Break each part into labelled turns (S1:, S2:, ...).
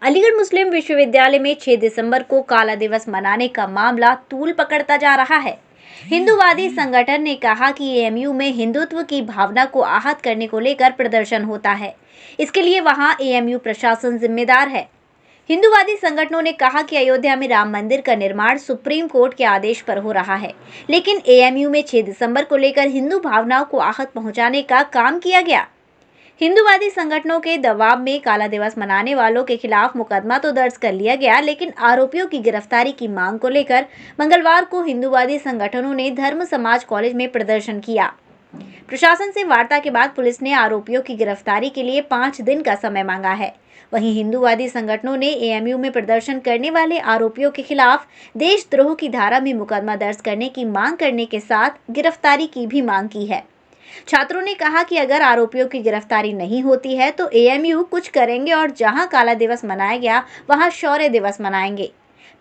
S1: अलीगढ़ मुस्लिम विश्वविद्यालय में 6 दिसंबर को काला दिवस मनाने का मामला तूल पकड़ता जा रहा है। हिंदूवादी संगठन ने कहा कि एएमयू में हिंदुत्व की भावना को आहत करने को लेकर प्रदर्शन होता है। इसके लिए वहां एएमयू प्रशासन जिम्मेदार है। हिंदूवादी संगठनों ने कहा कि अयोध्या में राम मंदिर का निर्माण सुप्रीम कोर्ट के आदेश पर हो रहा है, लेकिन एएमयू में 6 दिसंबर को लेकर हिंदू भावनाओं को आहत पहुंचाने का काम किया गया। हिंदूवादी संगठनों के दबाव में काला दिवस मनाने वालों के खिलाफ मुकदमा तो दर्ज कर लिया गया, लेकिन आरोपियों की गिरफ्तारी की मांग को लेकर मंगलवार को हिंदूवादी संगठनों ने धर्म समाज कॉलेज में प्रदर्शन किया। प्रशासन से वार्ता के बाद पुलिस ने आरोपियों की गिरफ्तारी के लिए 5 दिन का समय मांगा है। वहीं हिंदूवादी संगठनों ने एएमयू में प्रदर्शन करने वाले आरोपियों के खिलाफ देशद्रोह की धारा में मुकदमा दर्ज करने की मांग करने के साथ गिरफ्तारी की भी मांग की है। छात्रों ने कहा कि अगर आरोपियों की गिरफ्तारी नहीं होती है तो एएमयू कुछ करेंगे और जहां काला दिवस मनाया गया वहां शौर्य दिवस मनाएंगे।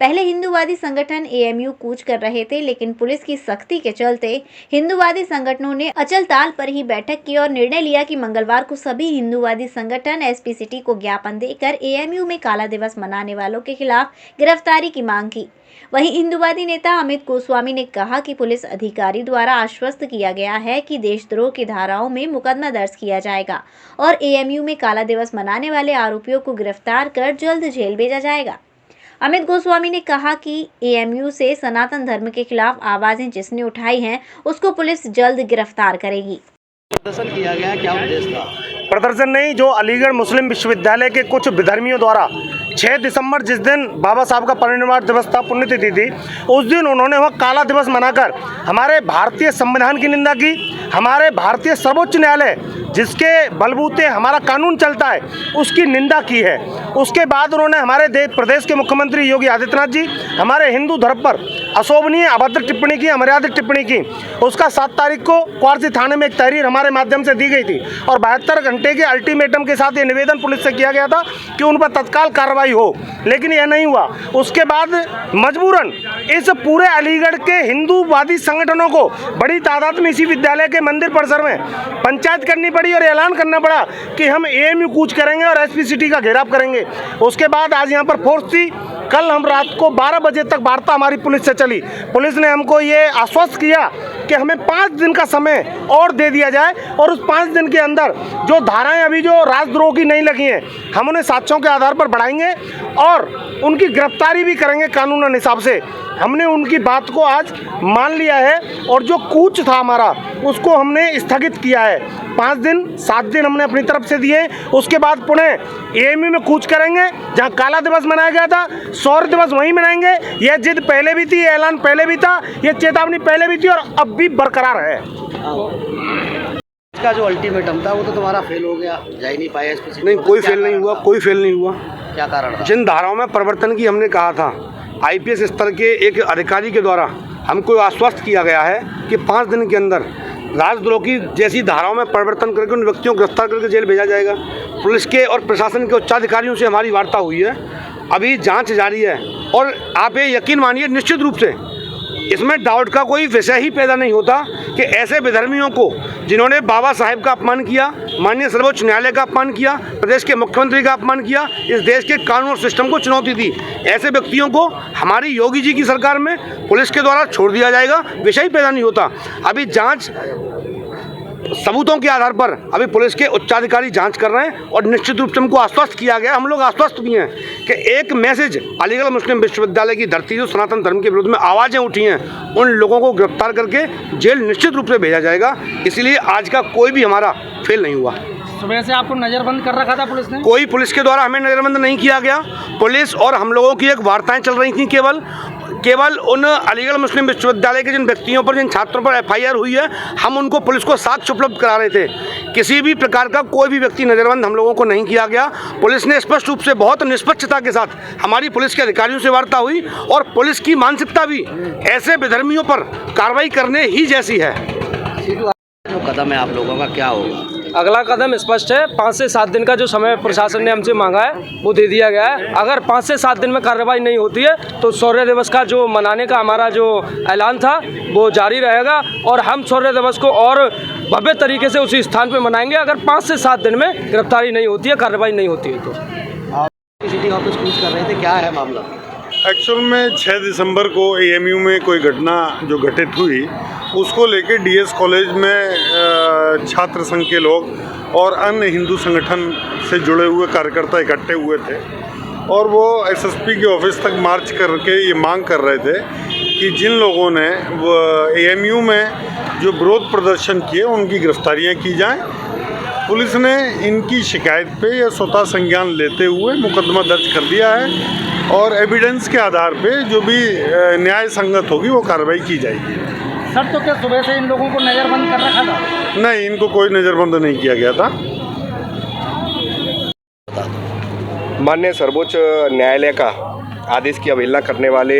S1: पहले हिंदूवादी संगठन एएमयू कूच कर रहे थे, लेकिन पुलिस की सख्ती के चलते हिंदूवादी संगठनों ने अचल ताल पर ही बैठक की और निर्णय लिया कि मंगलवार को सभी हिंदूवादी संगठन एसपी सिटी को ज्ञापन देकर एएमयू में काला दिवस मनाने वालों के खिलाफ गिरफ्तारी की मांग की। वहीं हिंदूवादी नेता अमित गोस्वामी ने कहा कि पुलिस अधिकारी द्वारा आश्वस्त किया गया है कि देशद्रोह की धाराओं में मुकदमा दर्ज किया जाएगा और एएमयू में काला दिवस मनाने वाले आरोपियों को गिरफ्तार कर जल्द जेल भेजा जाएगा। अमित गोस्वामी ने कहा कि एएमयू से सनातन धर्म के खिलाफ आवाजें जिसने उठाई हैं उसको पुलिस जल्द गिरफ्तार करेगी।
S2: प्रदर्शन किया गया, क्या उद्देश्य था?
S3: प्रदर्शन नहीं, जो अलीगढ़ मुस्लिम विश्वविद्यालय के कुछ विधर्मियों द्वारा 6 दिसंबर जिस दिन बाबा साहब का परिनिर्वाण दिवस था, पुण्यतिथि थी, उस दिन उन्होंने वह काला दिवस मनाकर हमारे भारतीय संविधान की निंदा की। हमारे भारतीय सर्वोच्च न्यायालय जिसके बलबूते हमारा कानून चलता है उसकी निंदा की है। उसके बाद उन्होंने हमारे प्रदेश के मुख्यमंत्री योगी आदित्यनाथ जी हमारे हिंदू धर्म पर अशोभनीय अभद्र टिप्पणी की, अमर्यादित टिप्पणी की। उसका 7 तारीख को क्वार्सी थाने में एक तहरीर हमारे माध्यम से दी गई थी और 72 घंटे के अल्टीमेटम के साथ ये निवेदन पुलिस से किया गया था कि उन पर तत्काल कार्रवाई हो, लेकिन यह नहीं हुआ। उसके बाद मजबूरन इस पूरे अलीगढ़ के हिंदूवादी संगठनों को बड़ी तादाद में इसी विद्यालय के मंदिर परिसर में पंचायत करनी पड़ी और ऐलान करना पड़ा कि हम एएमयू कूच करेंगे और एसपी सिटी का घेराव करेंगे। उसके बाद आज यहाँ पर फोर्स थी। कल हम रात को 12 बजे तक वार्ता हमारी पुलिस से चली। पुलिस ने हमको ये आश्वस्त किया कि हमें 5 दिन का समय और दे दिया जाए और उस 5 दिन के अंदर जो धाराएं अभी जो राजद्रोह की नहीं लगी हैं हम उन्हें साक्ष्यों के आधार पर बढ़ाएंगे और उनकी गिरफ्तारी भी करेंगे कानूनन हिसाब से। हमने उनकी बात को आज मान लिया है और जो कूच था हमारा उसको हमने स्थगित किया है। 5 दिन 7 दिन हमने अपनी तरफ से दिए। उसके बाद पुनः एएमयू में कूच करेंगे। जहां काला दिवस मनाया गया था शौर्य दिवस वहीं मनाएंगे। यह जिद पहले भी थी, ऐलान पहले भी था, यह चेतावनी पहले भी थी और अब भी बरकरार है।
S2: इसका जो अल्टीमेटम था वो तो तुम्हारा फेल हो गया, जा ही नहीं पाया एसपी सिटी।
S3: नहीं, कोई फेल नहीं हुआ, कोई फेल नहीं हुआ।
S2: क्या कारण था?
S3: जिन धाराओं में परिवर्तन की हमने कहा था, आईपीएस स्तर के एक अधिकारी के द्वारा हमको आश्वस्त किया गया है कि 5 दिन के अंदर राजद्रोह की जैसी धाराओं में परिवर्तन करके उन व्यक्तियों को गिरफ्तार करके जेल भेजा जाएगा। पुलिस के और प्रशासन के उच्चाधिकारियों से हमारी वार्ता हुई है, अभी जांच जारी है और आप ये यकीन मानिए निश्चित रूप से इसमें डाउट का कोई विषय ही पैदा नहीं होता कि ऐसे विधर्मियों को जिन्होंने बाबा साहेब का अपमान किया, माननीय सर्वोच्च न्यायालय का अपमान किया, प्रदेश के मुख्यमंत्री का अपमान किया, इस देश के कानून और सिस्टम को चुनौती दी, ऐसे व्यक्तियों को हमारी योगी जी की सरकार में पुलिस के द्वारा छोड़ दिया जाएगा, विषय ही पैदा नहीं होता। अभी जांच सबूतों के आधार पर अभी पुलिस के उच्चाधिकारी जांच कर रहे हैं और निश्चित रूप से हमको आश्वस्त किया गया, हम लोग आश्वस्त भी हैं कि एक मैसेज अलीगढ़ मुस्लिम विश्वविद्यालय की धरती जो सनातन धर्म के विरुद्ध में आवाज़ें उठी हैं उन लोगों को गिरफ्तार करके जेल निश्चित रूप से भेजा जाएगा। इसलिए आज का कोई भी हमारा फेल नहीं हुआ।
S4: सुबह से आपको नज़रबंद कर रखा था पुलिस ने?
S3: कोई पुलिस के द्वारा हमें नज़रबंद नहीं किया गया। पुलिस और हम लोगों की एक वार्ताएं चल रही थी। केवल उन अलीगढ़ मुस्लिम विश्वविद्यालय के जिन व्यक्तियों पर, जिन छात्रों पर एफआईआर हुई है, हम उनको पुलिस को साक्ष्य उपलब्ध करा रहे थे। किसी भी प्रकार का कोई भी व्यक्ति नज़रबंद हम लोगों को नहीं किया गया। पुलिस ने स्पष्ट रूप से बहुत निष्पक्षता के साथ हमारी पुलिस के अधिकारियों से वार्ता हुई और पुलिस की मानसिकता भी ऐसे विधर्मियों पर कार्रवाई करने ही जैसी है।
S2: जो कदम है आप लोगों का क्या होगा?
S4: अगला कदम स्पष्ट है, 5 से 7 दिन का जो समय प्रशासन ने हमसे मांगा है वो दे दिया गया है। अगर 5 से 7 दिन में कार्रवाई नहीं होती है तो शौर्य दिवस का जो मनाने का हमारा जो ऐलान था वो जारी रहेगा और हम शौर्य दिवस को और भव्य तरीके से उसी स्थान पर मनाएंगे अगर 5 से 7 दिन में गिरफ्तारी नहीं होती है, कार्रवाई नहीं होती है तो।
S2: सिटी ऑफिस कूच कर रहे थे, क्या है मामला?
S5: एक्चुअल में 6 दिसंबर को एएमयू में कोई घटना जो घटित हुई उसको लेके डीएस कॉलेज में छात्र संघ के लोग और अन्य हिंदू संगठन से जुड़े हुए कार्यकर्ता इकट्ठे हुए थे और वो एसएसपी के ऑफिस तक मार्च करके ये मांग कर रहे थे कि जिन लोगों ने वो एएमयू में जो विरोध प्रदर्शन किए उनकी गिरफ्तारियां की जाएं। पुलिस ने इनकी शिकायत पे या स्वतः संज्ञान लेते हुए मुकदमा दर्ज कर दिया है और एविडेंस के आधार पे जो भी न्याय संगत होगी वो कार्रवाई की जाएगी।
S6: सर, तो क्या सुबह से इन लोगों को नज़रबंद कर रखा था?
S5: नहीं, इनको कोई नज़रबंद नहीं किया गया था।
S7: माननीय सर्वोच्च न्यायालय का आदेश की अवहेलना करने वाले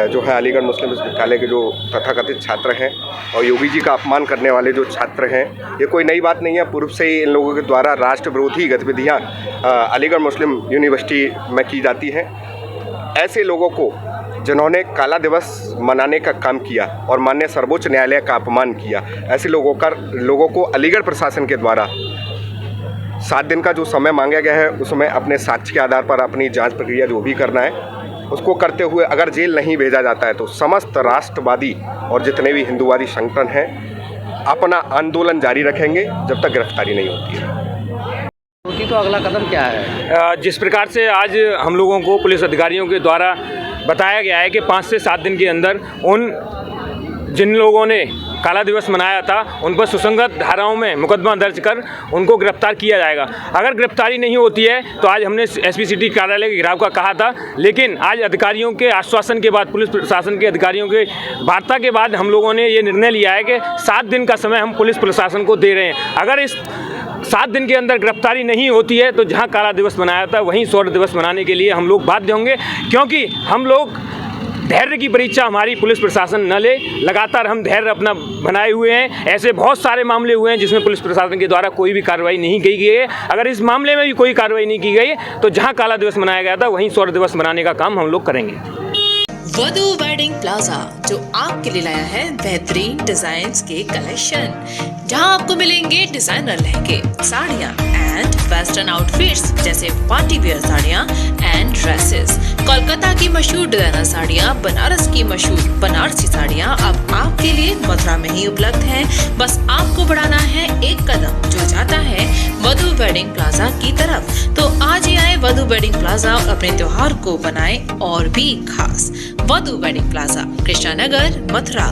S7: जो है अलीगढ़ मुस्लिम विश्वविद्यालय के जो तथाकथित छात्र हैं और योगी जी का अपमान करने वाले जो छात्र हैं, ये कोई नई बात नहीं है। पूर्व से ही इन लोगों के द्वारा राष्ट्र विरोधी गतिविधियाँ अलीगढ़ मुस्लिम यूनिवर्सिटी में की जाती हैं। ऐसे लोगों को जिन्होंने काला दिवस मनाने का काम किया और माननीय सर्वोच्च न्यायालय का अपमान किया, ऐसे लोगों को अलीगढ़ प्रशासन के द्वारा 7 दिन का जो समय मांगा गया है उसमें अपने साक्ष्य के आधार पर अपनी जांच प्रक्रिया जो भी करना है उसको करते हुए अगर जेल नहीं भेजा जाता है तो समस्त राष्ट्रवादी और जितने भी हिंदूवादी संगठन हैं अपना आंदोलन जारी रखेंगे जब तक गिरफ्तारी नहीं होती है।
S2: तो अगला कदम क्या है?
S8: जिस प्रकार से आज हम लोगों को पुलिस अधिकारियों के द्वारा बताया गया है कि 5 से 7 दिन के अंदर उन जिन लोगों ने काला दिवस मनाया था उन पर सुसंगत धाराओं में मुकदमा दर्ज कर उनको गिरफ्तार किया जाएगा। अगर गिरफ्तारी नहीं होती है तो आज हमने एसपी सिटी कार्यालय के घेराव का कहा था, लेकिन आज अधिकारियों के आश्वासन के बाद, पुलिस प्रशासन के अधिकारियों के वार्ता के बाद हम लोगों ने ये निर्णय लिया है कि 7 दिन का समय हम पुलिस प्रशासन को दे रहे हैं। अगर इस 7 दिन के अंदर गिरफ्तारी नहीं होती है तो जहाँ काला दिवस मनाया था वहीं शौर्य दिवस मनाने के लिए हम लोग बाध्य होंगे, क्योंकि हम लोग धैर्य की परीक्षा हमारी पुलिस प्रशासन न ले। लगातार हम धैर्य अपना बनाए हुए हैं। ऐसे बहुत सारे मामले हुए हैं जिसमें पुलिस प्रशासन के द्वारा कोई भी कार्रवाई नहीं की गई है। अगर इस मामले में भी कोई कार्रवाई नहीं की गई तो जहां काला दिवस मनाया गया था वहीं शौर्य दिवस मनाने का काम हम लोग करेंगे।
S9: वधू वेडिंग प्लाजा जो आपके लिए लाया है बेहतरीन डिजाइन्स के कलेक्शन, जहां आपको मिलेंगे डिजाइनर लहंगे, साड़ियां एंड वेस्टर्न आउटफिट्स जैसे पार्टी वियर साड़ियां एंड ड्रेसेस, कोलकाता की मशहूर डिजाइनर साड़ियां, बनारस की मशहूर बनारसी साड़ियां अब आपके लिए मथुरा में ही उपलब्ध हैं। बस आपको बढ़ाना है एक कदम जो जाता है वधू वेडिंग प्लाजा की तरफ। तो आज ही आए वधू वेडिंग प्लाजा और अपने त्योहार को बनाए और भी खास। वधू वेडिंग प्लाजा, कृष्णा नगर, मथुरा।